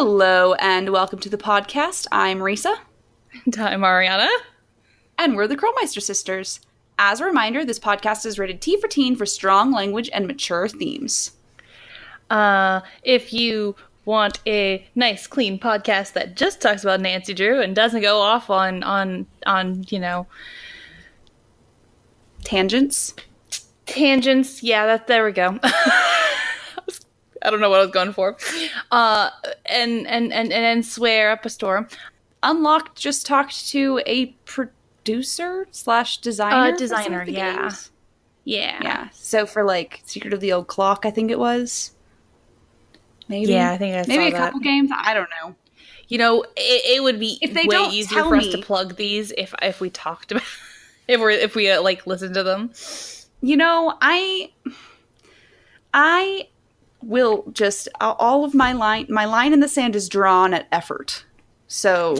Hello and welcome to the podcast. I'm Risa. And I'm Ariana. And we're the Krolmeister sisters. As a reminder, this podcast is rated T for teen for strong language and mature themes. If you want a nice, clean podcast that just talks about Nancy Drew and doesn't go off on Tangents? Tangents, yeah, there we go. I don't know what I was going for. And swear up a storm. Unlocked just talked to a producer / designer. Designer, yeah. Games. Yeah. So for like Secret of the Old Clock, I think it was. Maybe. Yeah, I think I saw maybe a that. couple games. I don't know. You know, it would be if they way don't easier for us to plug these if we talked about if we listened to them. You know, I will just all of my line in the sand is drawn at effort. So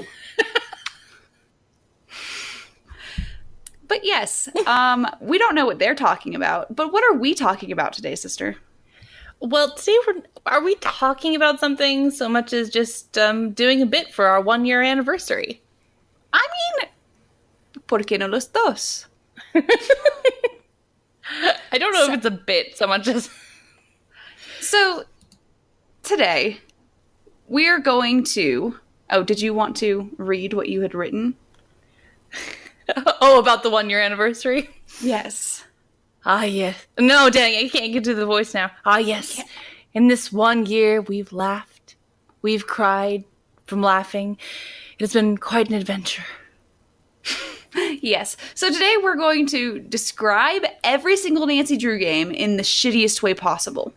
but yes, we don't know what they're talking about. But what are we talking about today, sister? Well, today are we talking about something so much as just doing a bit for our 1 year anniversary? I mean, ¿por qué no los dos? I don't know if it's a bit so much as... So, today, we're going to... Oh, did you want to read what you had written? Oh, about the 1 year anniversary? Yes. Ah, yes. No, dang, I can't get to the voice now. Ah, yes. In this 1 year, we've laughed. We've cried from laughing. It has been quite an adventure. Yes. So today we're going to describe every single Nancy Drew game in the shittiest way possible.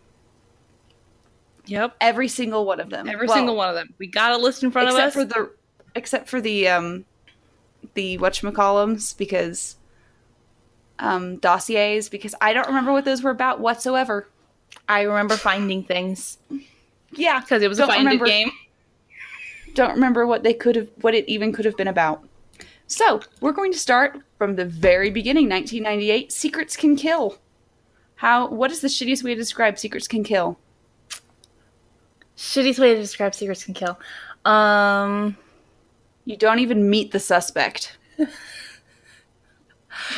Yep. Every single one of them. Every single one of them. We got a list in front of us. Except for the whatchamacallums, because... dossiers, because I don't remember what those were about whatsoever. I remember finding things. Yeah. Because it was a find it game. Don't remember what it even could have been about. So, we're going to start from the very beginning, 1998. Secrets Can Kill. What is the shittiest way to describe Secrets Can Kill? Shittiest way to describe Secrets Can Kill. You don't even meet the suspect.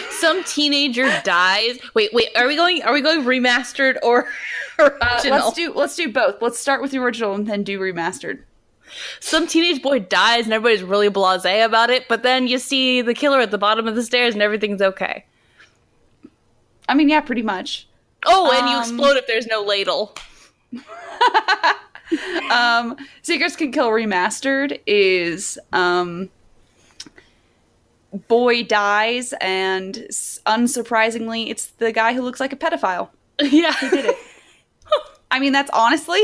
Some teenager dies. Wait, are we going remastered or original? Let's do both. Let's start with the original and then do remastered. Some teenage boy dies and everybody's really blasé about it, but then you see the killer at the bottom of the stairs and everything's okay. I mean, yeah, pretty much. Oh, and you explode if there's no ladle. Secrets Can Kill remastered is boy dies, and unsurprisingly, it's the guy who looks like a pedophile. Yeah. Who did it. I mean, that's honestly...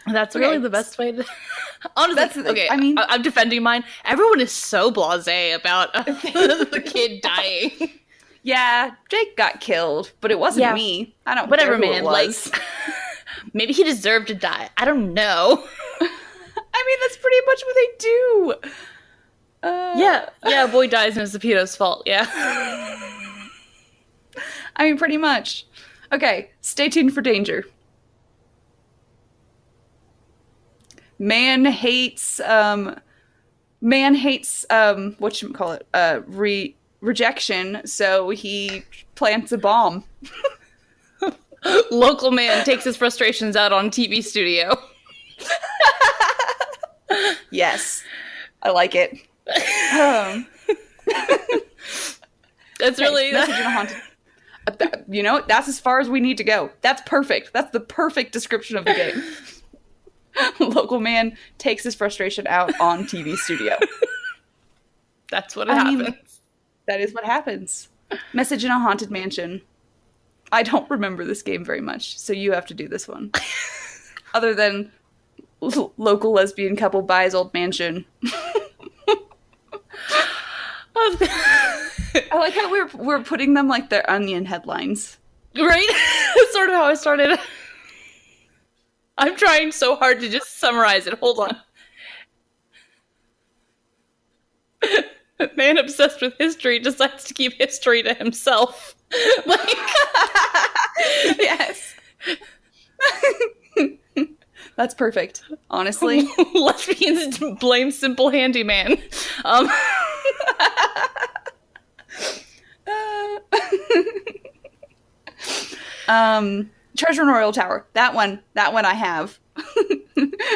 That's really the best way to... Honestly, okay, I mean... I'm defending mine. Everyone is so blasé about the kid dying. Yeah, Jake got killed, but it wasn't me. I don't Whatever, care who man. it was. Like, maybe he deserved to die. I don't know. I mean, that's pretty much what they do. Yeah, boy dies and it's the pedo's fault, yeah. I mean, pretty much. Okay, stay tuned for danger. Man hates whatchamacallit, rejection, so he plants a bomb. Local man takes his frustrations out on TV studio. Yes, I like it. That's really... Message in a haunted... You know, that's as far as we need to go. That's perfect. That's the perfect description of the game. Local man takes his frustration out on TV studio. That's what happens. That is what happens. Message in a haunted mansion. I don't remember this game very much, so you have to do this one. Other than local lesbian couple buys old mansion. I like how we're putting them like they're Onion headlines. Right? That's sort of how I started. I'm trying so hard to just summarize it. Hold on. Man obsessed with history decides to keep history to himself. Like, yes. That's perfect, honestly. Lesbians blame simple handyman. Treasure in Royal Tower. That one I have.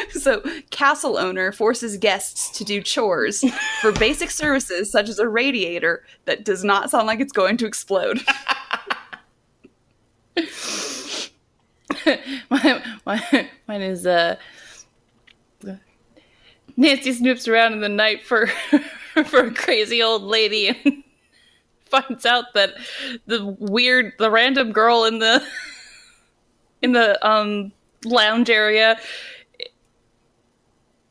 So, castle owner forces guests to do chores for basic services such as a radiator that does not sound like it's going to explode. Mine is Nancy snoops around in the night for a crazy old lady and finds out that the random girl in the lounge area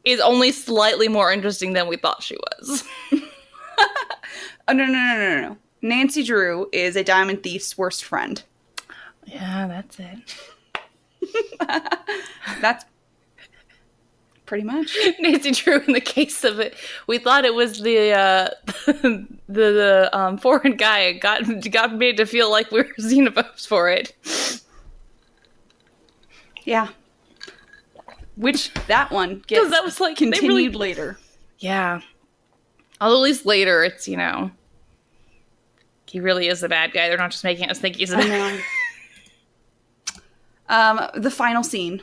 is only slightly more interesting than we thought she was. Oh, no. Nancy Drew is a diamond thief's worst friend. Yeah, that's it. That's pretty much Nancy Drew. In the case of it, we thought it was the foreign guy got made to feel like we were xenophobes for it. Yeah. Which that one gets that was like continued later. Yeah. Although at least later it's, he really is the bad guy. They're not just making us think he's a bad guy. The final scene.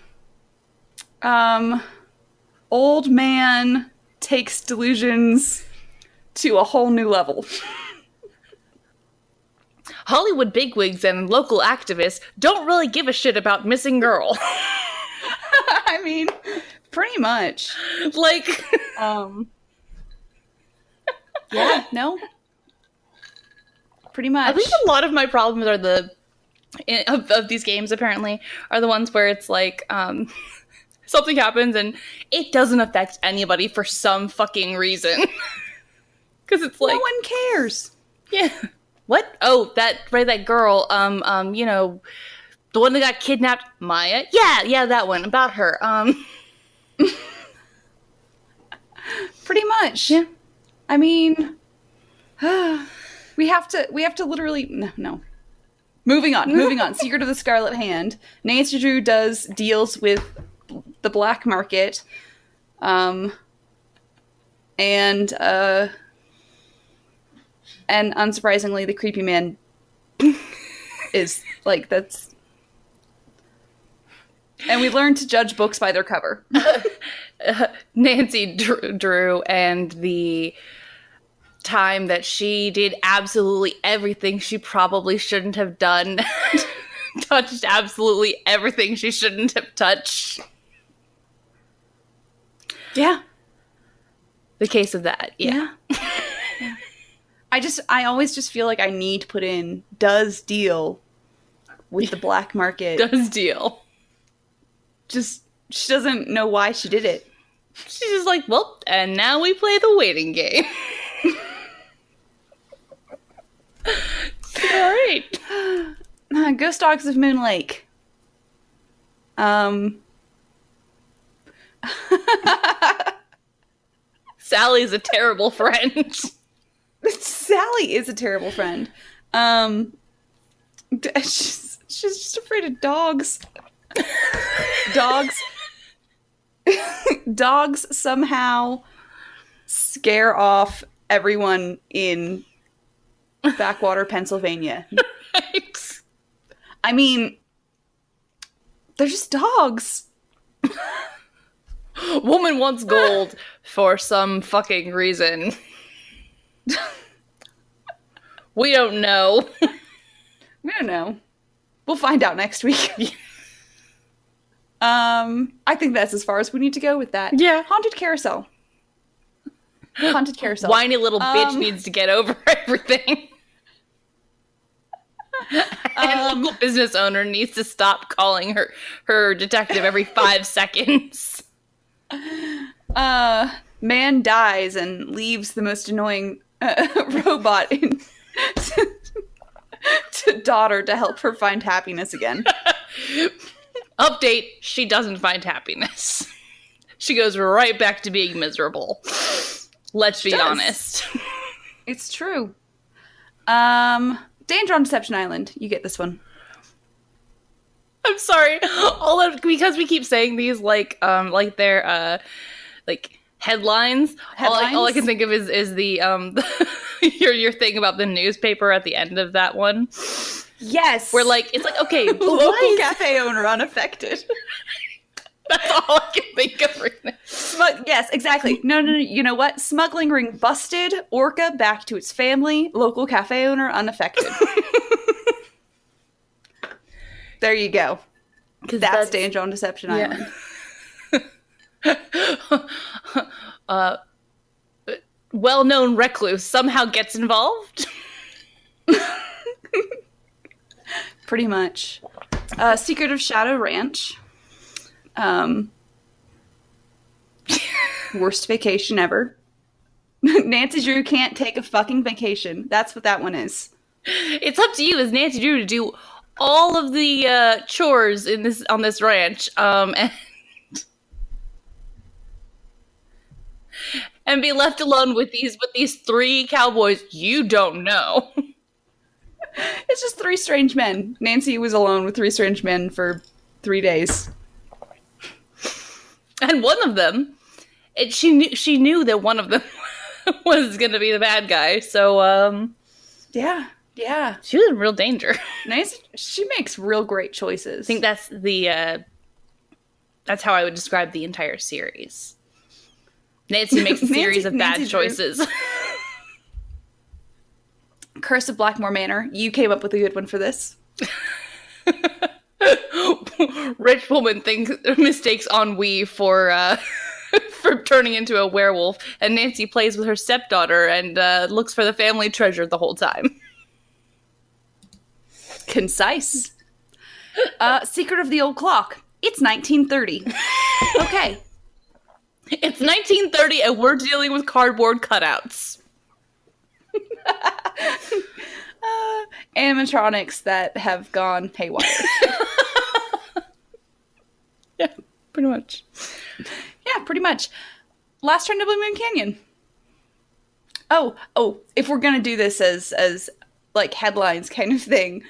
Old man takes delusions to a whole new level. Hollywood bigwigs and local activists don't really give a shit about missing girl. I mean, pretty much. Like, yeah, no. Pretty much. I think a lot of my problems are of these games, apparently, are the ones where it's like, something happens and it doesn't affect anybody for some fucking reason. Because it's like... No one cares. Yeah. What? Oh, that girl, the one that got kidnapped, Maya? Yeah, that one, about her. Pretty much. Yeah. I mean, we have to literally, no. Moving on. Secret of the Scarlet Hand. Nancy Drew does deals with the black market, and unsurprisingly, the creepy man is like, that's... And we learn to judge books by their cover. Nancy Drew and the time that she did absolutely everything she probably shouldn't have done. Touched absolutely everything she shouldn't have touched. Yeah. The case of that, yeah. Yeah. I always just feel like I need to put in does deal with the black market. Does deal. Just, she doesn't know why she did it. She's just like, well, and now we play the waiting game. Alright. Ghost Dogs of Moon Lake. Sally's a terrible friend. Sally is a terrible friend. She's just afraid of dogs. Dogs somehow scare off everyone in backwater Pennsylvania. Right. I mean, they're just dogs. Woman wants gold for some fucking reason. We don't know. We don't know. We'll find out next week. I think that's as far as we need to go with that. Yeah. Haunted Carousel. Whiny little bitch needs to get over everything. And local business owner needs to stop calling her detective every 5 seconds. Man dies and leaves the most annoying robot to daughter to help her find happiness again. Update, she doesn't find happiness. She goes right back to being miserable. Let's be honest. It's true. Danger on Deception Island. You get this one. I'm sorry. Because we keep saying these like they're like headlines. All I can think of is the your thing about the newspaper at the end of that one. Yes. Where like it's like, okay, local cafe owner unaffected. That's all I can think of right now. Yes, exactly. No. You know what? Smuggling ring busted. Orca back to its family. Local cafe owner unaffected. There you go. That's Danger on Deception Island. Well-known recluse somehow gets involved. Pretty much. Secret of Shadow Ranch. Worst vacation ever. Nancy Drew can't take a fucking vacation. That's what that one is. It's up to you as Nancy Drew to do all of the chores on this ranch, and be left alone with these three cowboys you don't know. It's just three strange men. Nancy was alone with three strange men for 3 days. And one of them, she knew that one of them was going to be the bad guy. So, yeah. She was in real danger. Nancy, she makes real great choices. I think that's how I would describe the entire series. Nancy makes a series of bad choices. Curse of Blackmore Manor. You came up with a good one for this. Rich woman mistakes ennui for turning into a werewolf, and Nancy plays with her stepdaughter and looks for the family treasure the whole time. Concise. Secret of the Old Clock. It's 1930. Okay. It's 1930 and we're dealing with cardboard cutouts. Animatronics that have gone haywire. Yeah, pretty much. Yeah, pretty much. Last Train to Blue Moon Canyon. Oh, if we're gonna do this as like headlines kind of thing,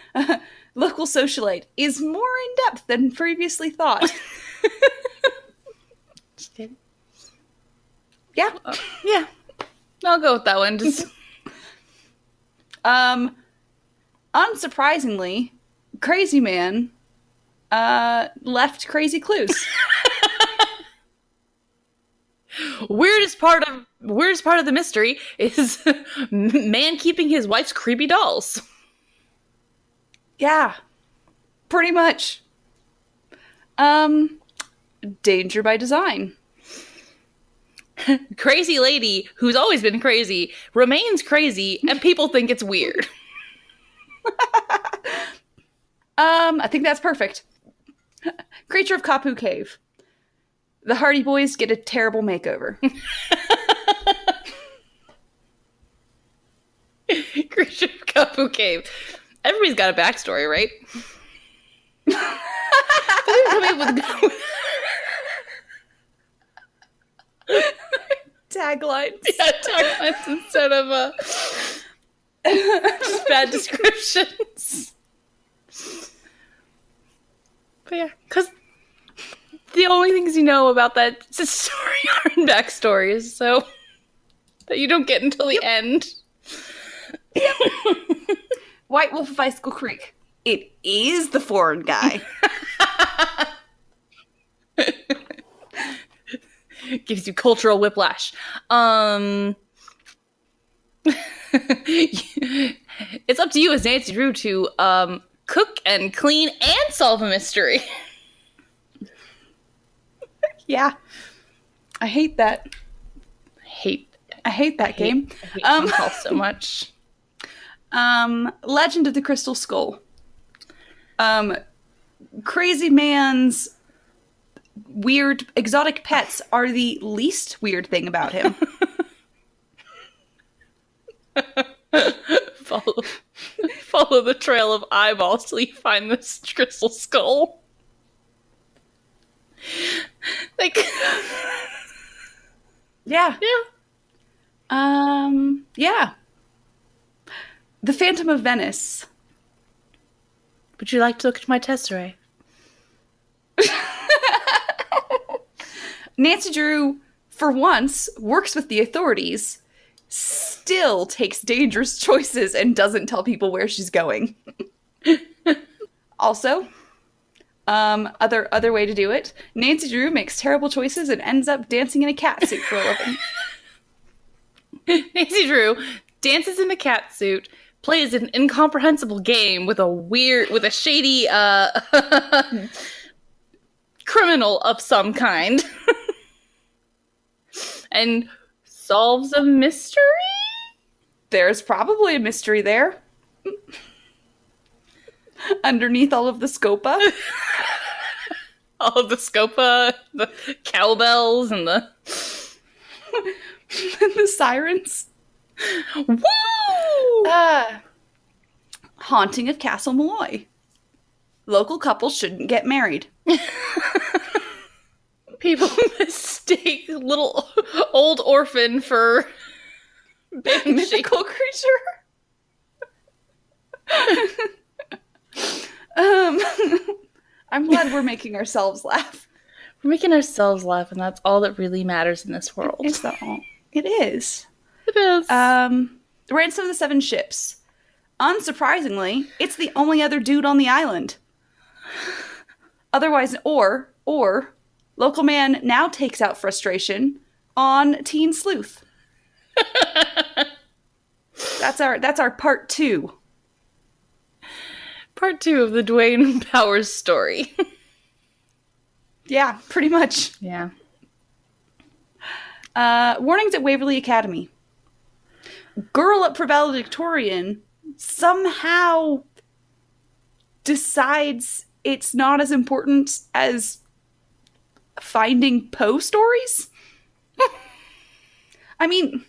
local socialite is more in depth than previously thought. Just kidding. Yeah. Yeah. I'll go with that one. Just unsurprisingly, Crazy Man left crazy clues. Weirdest part of the mystery is man keeping his wife's creepy dolls. Yeah. Pretty much. Danger by design. Crazy lady who's always been crazy remains crazy and people think it's weird. I think that's perfect. Creature of Kapu Cave. The Hardy Boys get a terrible makeover. Creature of Kapu Cave. Everybody's got a backstory, right? Taglines. Yeah, taglines instead of just bad descriptions. But yeah, because the only things you know about that story are in backstories, so that you don't get until the end. Yep. White Wolf of Icicle Creek. It is the foreign guy. Gives you cultural whiplash. It's up to you as Nancy Drew to cook and clean and solve a mystery. Yeah. I hate that. I hate that game. I hate Paul so much. Legend of the Crystal Skull. Crazy Man's weird exotic pets are the least weird thing about him. Follow the trail of eyeballs till you find this crystal skull. Like, yeah. Yeah. The Phantom of Venice. Would you like to look at my tesserae? Nancy Drew, for once, works with the authorities, still takes dangerous choices and doesn't tell people where she's going. Also, other way to do it, Nancy Drew makes terrible choices and ends up dancing in a cat suit for a living. Nancy Drew dances in a cat suit, plays an incomprehensible game with a shady criminal of some kind, and solves a mystery? There's probably a mystery there. Underneath all of the scopa. All of the scopa, the cowbells, and the... the sirens. Woo! Haunting of Castle Malloy. Local couples shouldn't get married. People mistake little old orphan for banshee. Mythical creature. I'm glad we're making ourselves laugh. We're making ourselves laugh, and that's all that really matters in this world. Is that all? It is. It is. Ransom of the Seven Ships. Unsurprisingly, it's the only other dude on the island. Otherwise, or local man now takes out frustration on teen sleuth. That's our part 2. Part 2 of the Dwayne Powers story. Yeah, pretty much. Yeah. Warnings at Waverly Academy. Girl up for valedictorian somehow decides it's not as important as finding Poe stories. I mean...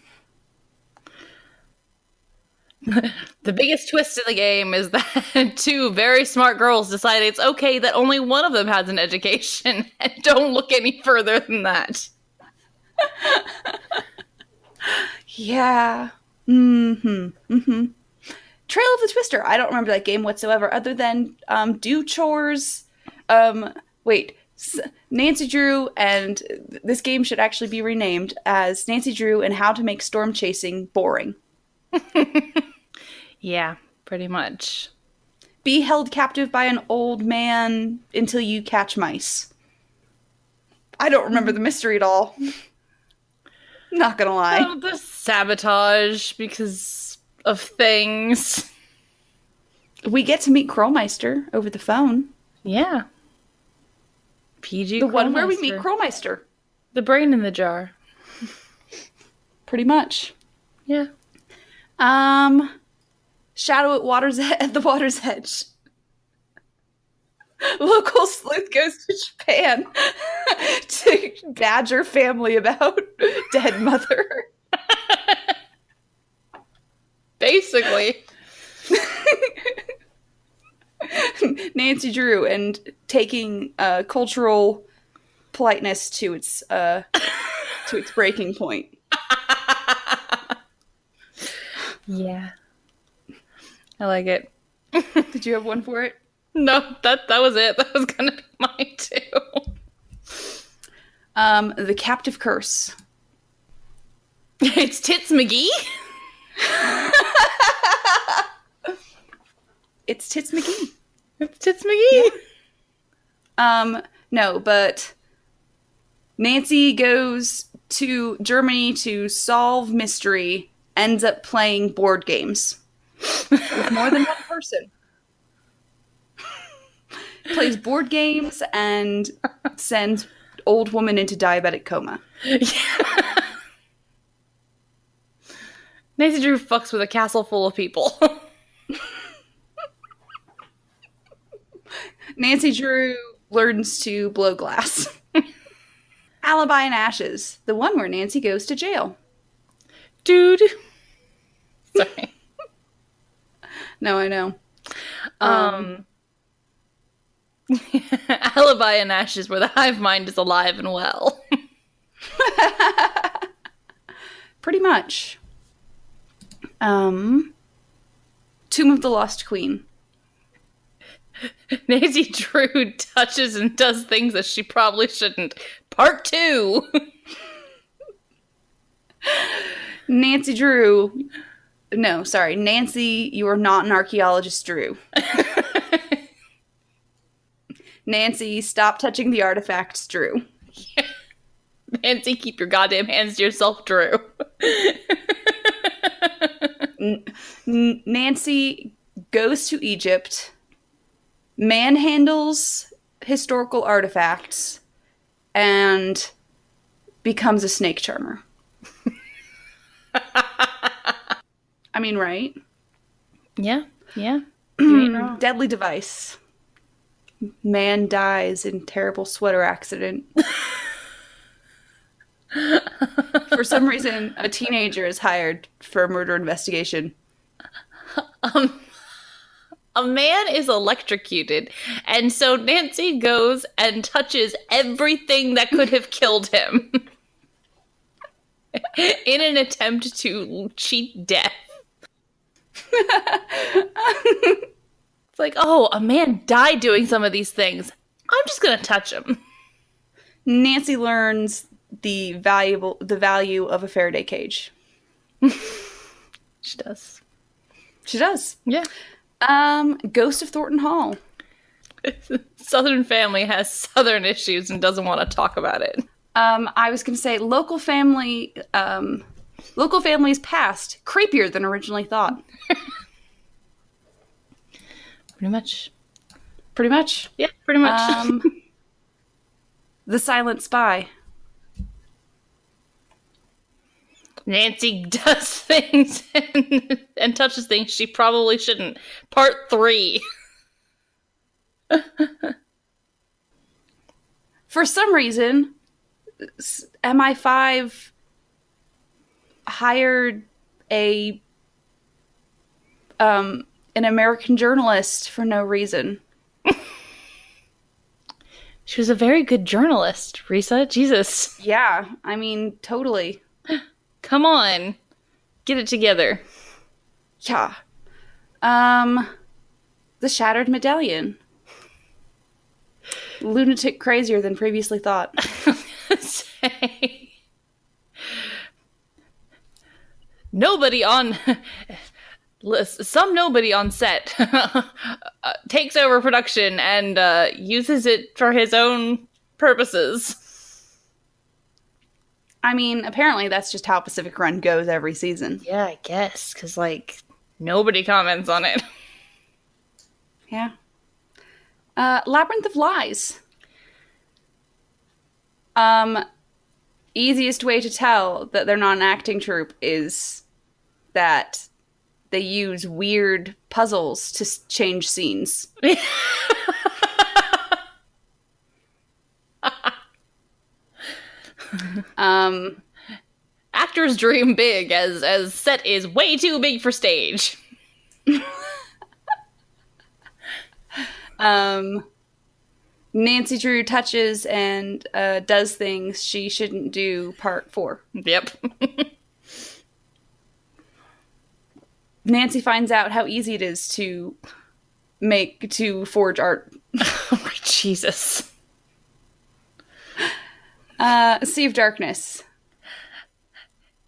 The biggest twist in the game is that 2 very smart girls decide it's okay that only one of them has an education, and don't look any further than that. Yeah. Trail of the Twister. I don't remember that game whatsoever, other than do chores. Nancy Drew, and this game should actually be renamed as Nancy Drew and How to Make Storm Chasing Boring. Yeah, pretty much. Be held captive by an old man until you catch mice. I don't remember the mystery at all. Not gonna lie. The sabotage because of things. We get to meet Krolmeister over the phone. Yeah. PG The one where we meet Krolmeister. The brain in the jar. Pretty much. Yeah. Shadow at the water's edge. Local sleuth goes to Japan to badger family about dead mother. Basically. Nancy Drew, and taking cultural politeness to its breaking point. Yeah. I like it. Did you have one for it? No, that was it. That was gonna be mine too. The Captive Curse. It's Tits McGee? It's Tits McGee. It's Tits McGee. Yeah. No, but Nancy goes to Germany to solve mystery, ends up playing board games with more than one person. Plays board games and sends old woman into diabetic coma. Yeah. Nancy Drew fucks with a castle full of people. Nancy Drew learns to blow glass. Alibi in Ashes, the one where Nancy goes to jail. Dude. Sorry. No, I know. Alibi in Ashes, where the hive mind is alive and well. Pretty much. Tomb of the Lost Queen. Nancy Drew touches and does things that she probably shouldn't. Part 2. Nancy Drew. No, sorry. Nancy, you are not an archaeologist, Drew. Nancy, stop touching the artifacts, Drew. Nancy, keep your goddamn hands to yourself, Drew. Nancy goes to Egypt, manhandles historical artifacts, and becomes a snake charmer. I mean, right? Yeah. You ain't wrong. Deadly device. Man dies in terrible sweater accident. For some reason, a teenager is hired for a murder investigation. A man is electrocuted, and so Nancy goes and touches everything that could have killed him in an attempt to cheat death. It's like, oh, a man died doing some of these things. I'm just gonna touch him. Nancy learns the value of a Faraday cage. She does. She does. Yeah. Ghost of Thornton Hall. Southern family has Southern issues and doesn't want to talk about it. I was going to say local family's past creepier than originally thought. Pretty much. Pretty much. Yeah, pretty much. The Silent Spy. Nancy does things and touches things she probably shouldn't. Part 3. For some reason, MI5 hired an American journalist for no reason. She was a very good journalist, Risa. Jesus. Yeah, I mean, totally. Come on. Get it together. Yeah. The Shattered Medallion. Lunatic crazier than previously thought. Nobody on set takes over production and uses it for his own purposes. I mean, apparently that's just how Pacific Rim goes every season. Yeah, I guess, because, like, nobody comments on it. Yeah. Labyrinth of Lies. Easiest way to tell that they're not an acting troupe is that they use weird puzzles to change scenes. Actors dream big as set is way too big for stage. Nancy Drew touches and does things she shouldn't do, part 4. Yep. Nancy finds out how easy it is to forge art. Oh, Jesus. Sea of Darkness.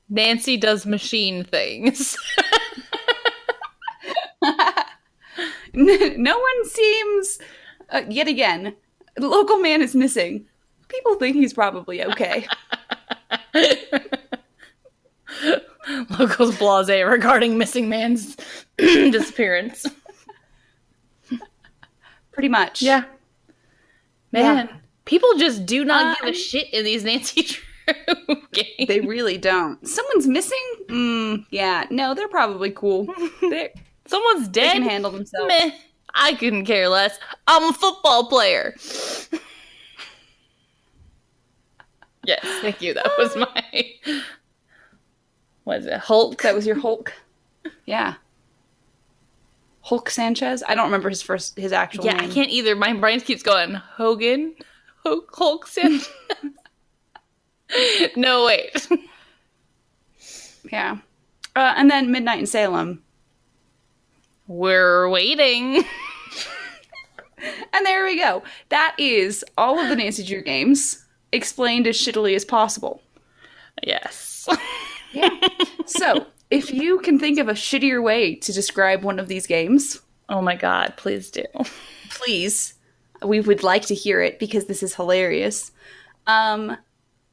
Nancy does machine things. No one seems... yet again, the local man is missing. People think he's probably okay. Locals blasé regarding missing man's disappearance. Pretty much. Yeah. Man, Yeah. People just do not give a shit in these Nancy Drew games. They really don't. Someone's missing? Yeah. No, they're probably cool. Someone's They dead? can handle themselves. Meh. I couldn't care less. I'm a football player. Yes, thank you. That was my... What is it? Hulk? That was your Hulk? Yeah. Hulk Sanchez? I don't remember his actual name. I can't either. My brain keeps going, Hogan? Hulk Sanchez? No, wait. Yeah. And then Midnight in Salem. We're waiting. And there we go. That is all of the Nancy Drew games explained as shittily as possible. Yes. Yeah. So, if you can think of a shittier way to describe one of these games, oh my god, please do. please, we would like to hear it because this is hilarious. And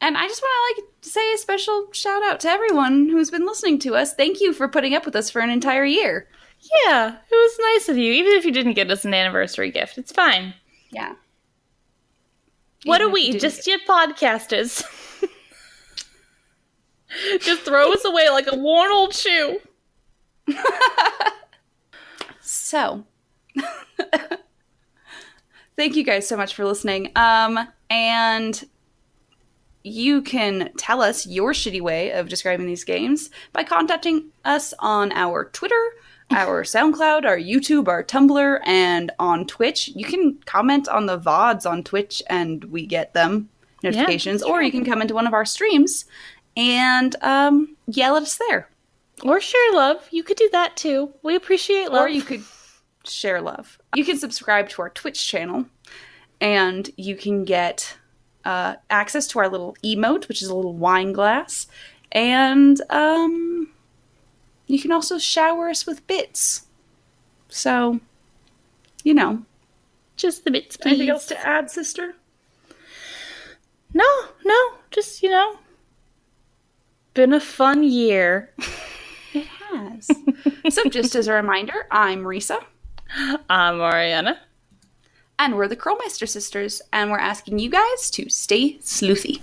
I just want to say a special shout out to everyone who's been listening to us. Thank you for putting up with us for an entire year. Yeah, it was nice of you. Even if you didn't get us an anniversary gift, it's fine. Yeah. What are we? Just your podcasters. Just throw us away like a worn old shoe. So, thank you guys so much for listening. And you can tell us your shitty way of describing these games by contacting us on our Twitter, our SoundCloud, our YouTube, our Tumblr, and on Twitch. You can comment on the VODs on Twitch and we get them notifications, or you can come into one of our streams and yell at us there. Or share love. You could do that too. We appreciate love. Or you could share love. You can subscribe to our Twitch channel and you can get access to our little emote, which is a little wine glass. And you can also shower us with bits. So, you know. Just the bits, please. Anything else to add, sister? No. Just, been a fun year. It has. So just as a reminder, I'm Risa. I'm Ariana. And we're the Krolmeister sisters. And we're asking you guys to stay sleuthy.